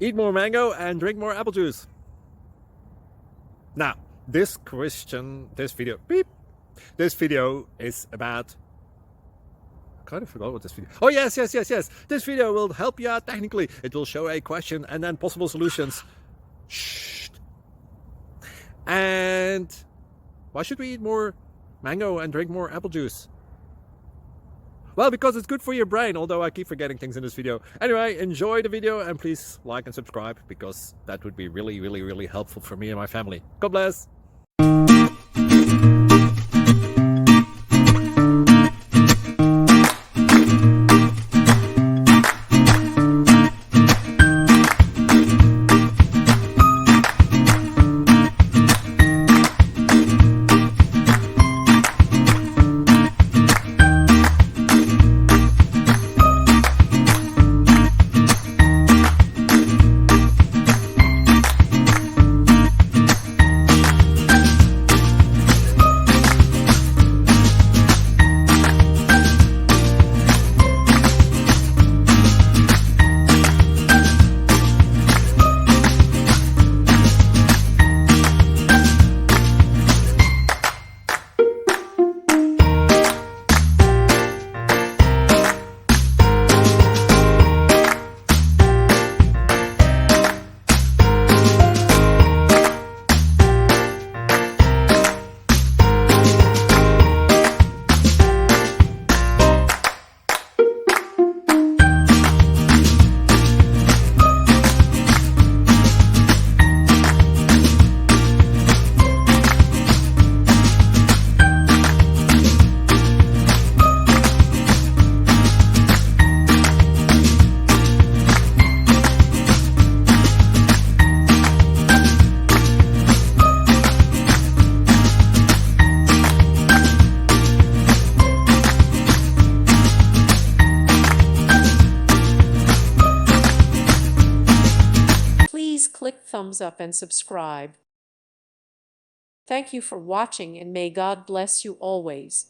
Eat more mango and drink more apple juice. Now, this video is about, I kind of forgot what this video. Oh, yes. This video will help you out technically. It will show a question and then possible solutions. Shh. And why should we eat more mango and drink more apple juice? Well, because it's good for your brain, although I keep forgetting things in this video. Anyway, enjoy the video and please like and subscribe, because that would be really helpful for me and my family. God bless. Please click thumbs up and subscribe. Thank you for watching and may God bless you always.